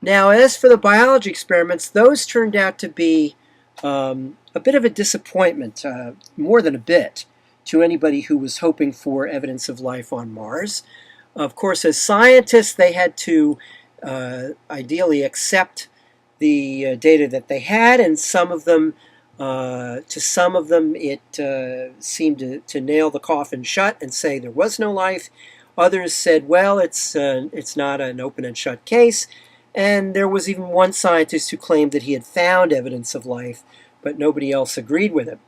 Now, as for the biology experiments, those turned out to be a bit of a disappointment, more than a bit, to anybody who was hoping for evidence of life on Mars. Of course, as scientists, they had to ideally accept the data that they had, and some of them, to some of them, it seemed to nail the coffin shut and say there was no life. Others said, well, it's not an open and shut case. And there was even one scientist who claimed that he had found evidence of life, but nobody else agreed with him.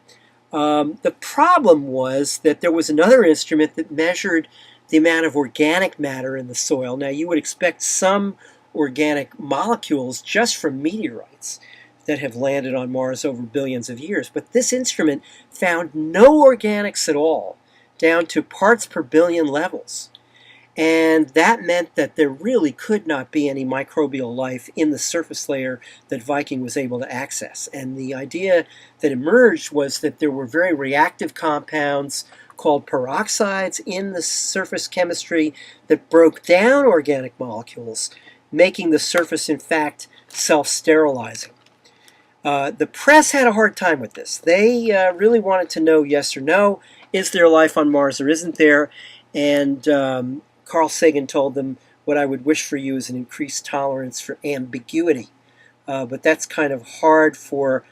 The problem was that there was another instrument that measured the amount of organic matter in the soil. Now, you would expect some organic molecules just from meteorites that have landed on Mars over billions of years, but this instrument found no organics at all, down to parts per billion levels. And that meant that there really could not be any microbial life in the surface layer that Viking was able to access. And the idea that emerged was that there were very reactive compounds called peroxides in the surface chemistry that broke down organic molecules, making the surface, in fact, self-sterilizing. The press had a hard time with this. They really wanted to know yes or no, is there life on Mars or isn't there? And Carl Sagan told them, what I would wish for you is an increased tolerance for ambiguity. But that's kind of hard for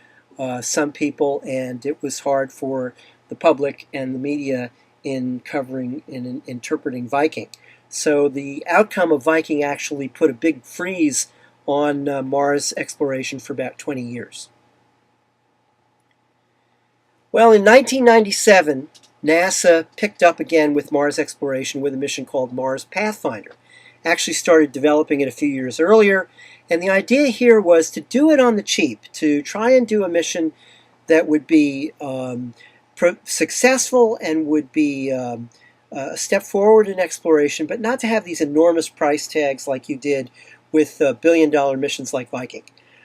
some people, and it was hard for the public and the media in covering and interpreting Viking. So the outcome of Viking actually put a big freeze on Mars exploration for about 20 years. Well, in 1997, NASA picked up again with Mars exploration with a mission called Mars Pathfinder. Actually started developing it a few years earlier, and the idea here was to do it on the cheap, to try and do a mission that would be successful and would be a step forward in exploration, but not to have these enormous price tags like you did with billion-dollar missions like Viking.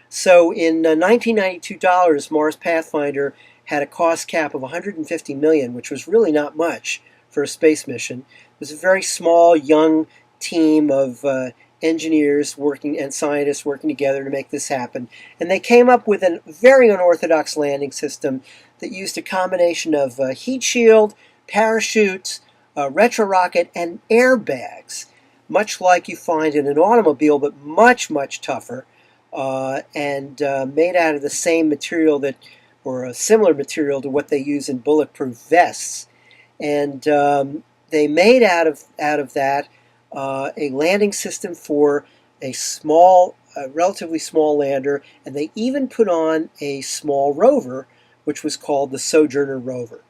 So in $1992, Mars Pathfinder had a cost cap of $150 million, which was really not much for a space mission. It was a very small, young team of engineers working and scientists working together to make this happen. And they came up with a very unorthodox landing system that used a combination of heat shield, parachutes, retro-rocket, and airbags, much like you find in an automobile, but much, much tougher, and made out of the same material that, or a similar material to what they use in bulletproof vests. And they made out of that a landing system for a small, relatively small lander, and they even put on a small rover, which was called the Sojourner rover.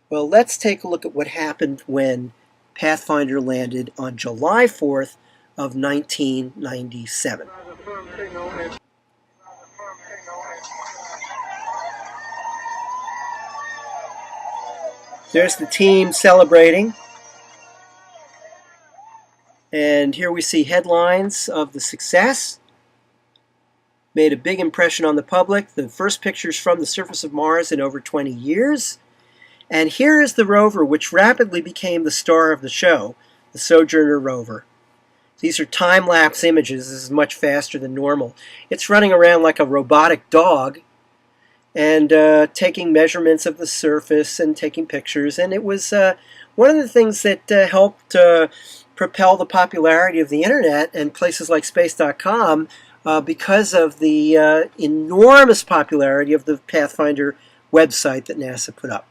Well, let's take a look at what happened when Pathfinder landed on July 4th of 1997. There's the team celebrating. And here we see headlines of the success. Made a big impression on the public. The first pictures from the surface of Mars in over 20 years. And here is the rover, which rapidly became the star of the show, the Sojourner rover. These are time-lapse images. This is much faster than normal. It's running around like a robotic dog and taking measurements of the surface and taking pictures. And it was one of the things that helped propel the popularity of the internet and places like Space.com because of the enormous popularity of the Pathfinder website that NASA put up.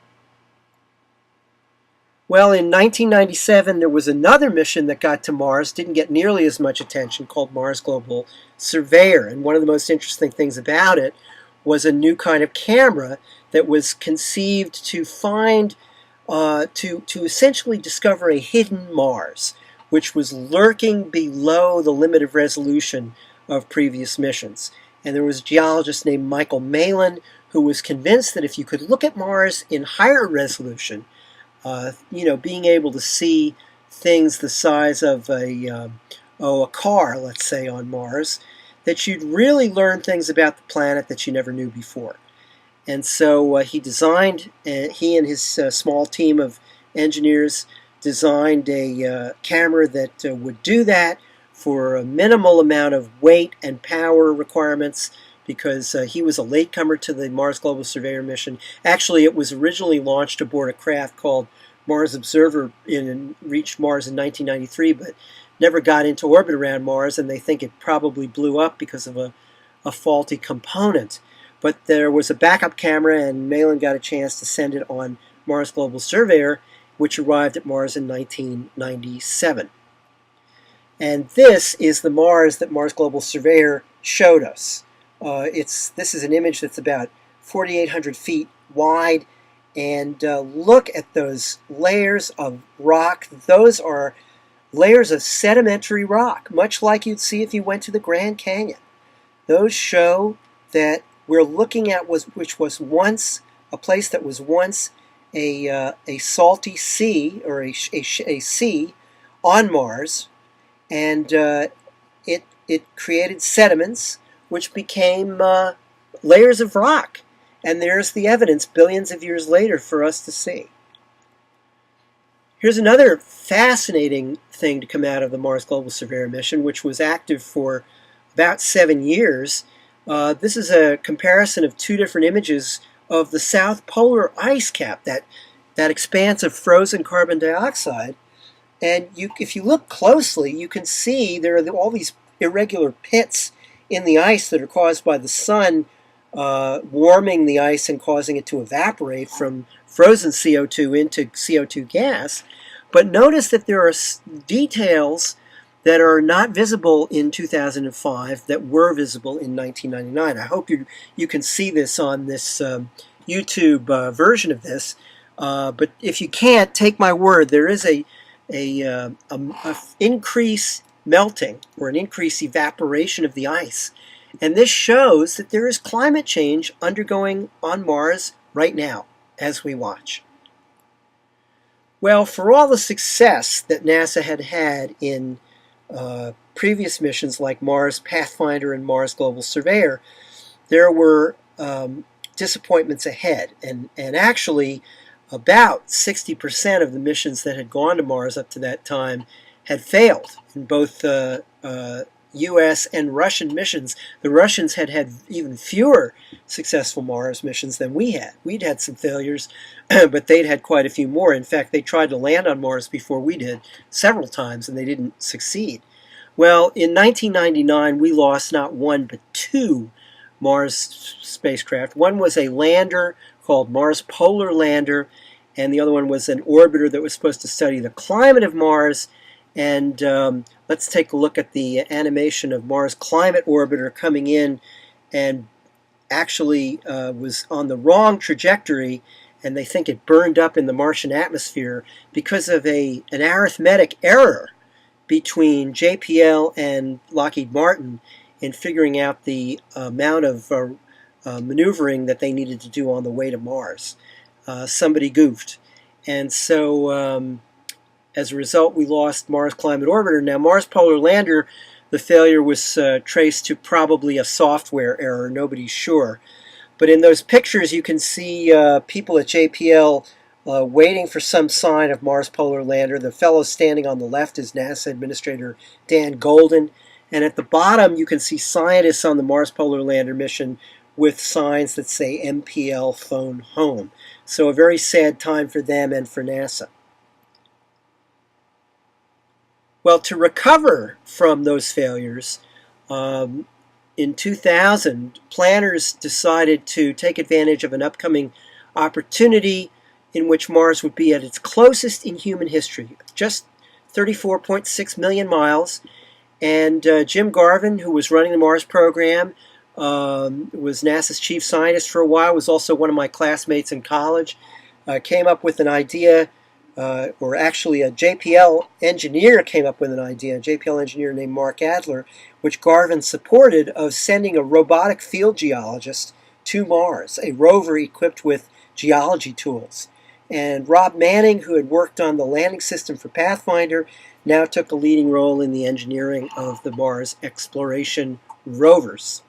Well, in 1997, there was another mission that got to Mars, didn't get nearly as much attention, called Mars Global Surveyor. And one of the most interesting things about it was a new kind of camera that was conceived to find, to essentially discover a hidden Mars, which was lurking below the limit of resolution of previous missions. And there was a geologist named Michael Malin who was convinced that if you could look at Mars in higher resolution, being able to see things the size of a car, let's say, on Mars, that you'd really learn things about the planet that you never knew before. And so he and his small team of engineers designed a camera that would do that for a minimal amount of weight and power requirements, because he was a latecomer to the Mars Global Surveyor mission. Actually, it was originally launched aboard a craft called Mars Observer and reached Mars in 1993, but never got into orbit around Mars, and they think it probably blew up because of a faulty component. But there was a backup camera, and Malin got a chance to send it on Mars Global Surveyor, which arrived at Mars in 1997. And this is the Mars that Mars Global Surveyor showed us. This is an image that's about 4,800 feet wide, and look at those layers of rock. Those are layers of sedimentary rock, much like you'd see if you went to the Grand Canyon. Those show that we're looking at which was once a place that was once a salty sea, or a sea on Mars, and it created sediments which became layers of rock. And there's the evidence billions of years later for us to see. Here's another fascinating thing to come out of the Mars Global Surveyor mission, which was active for about 7 years. This is a comparison of two different images of the South Polar ice cap, that expanse of frozen carbon dioxide. And if you look closely, you can see there are all these irregular pits in the ice that are caused by the sun warming the ice and causing it to evaporate from frozen CO2 into CO2 gas. But notice that there are details that are not visible in 2005 that were visible in 1999. I hope you can see this on this YouTube version of this. But if you can't, take my word, there is a increase melting, or an increased evaporation of the ice. And this shows that there is climate change undergoing on Mars right now as we watch. Well, for all the success that NASA had in previous missions like Mars Pathfinder and Mars Global Surveyor, there were disappointments ahead. And actually, about 60% of the missions that had gone to Mars up to that time had failed in both U.S. and Russian missions. The Russians had even fewer successful Mars missions than we had. We'd had some failures, but they'd had quite a few more. In fact, they tried to land on Mars before we did several times, and they didn't succeed. Well, in 1999, we lost not one but two Mars spacecraft. One was a lander called Mars Polar Lander, and the other one was an orbiter that was supposed to study the climate of Mars. And let's take a look at the animation of Mars Climate Orbiter coming in, and actually was on the wrong trajectory, and they think it burned up in the Martian atmosphere because of an arithmetic error between JPL and Lockheed Martin in figuring out the amount of maneuvering that they needed to do on the way to Mars. Somebody goofed. And so as a result, we lost Mars Climate Orbiter. Now, Mars Polar Lander, the failure was traced to probably a software error. Nobody's sure. But in those pictures, you can see people at JPL waiting for some sign of Mars Polar Lander. The fellow standing on the left is NASA Administrator Dan Golden. And at the bottom, you can see scientists on the Mars Polar Lander mission with signs that say MPL phone home. So a very sad time for them and for NASA. Well, to recover from those failures, in 2000, planners decided to take advantage of an upcoming opportunity in which Mars would be at its closest in human history, just 34.6 million miles. And Jim Garvin, who was running the Mars program, was NASA's chief scientist for a while, was also one of my classmates in college, came up with an idea, or actually a JPL engineer came up with an idea, a JPL engineer named Mark Adler, which Garvin supported, of sending a robotic field geologist to Mars, a rover equipped with geology tools. And Rob Manning, who had worked on the landing system for Pathfinder, now took a leading role in the engineering of the Mars exploration rovers.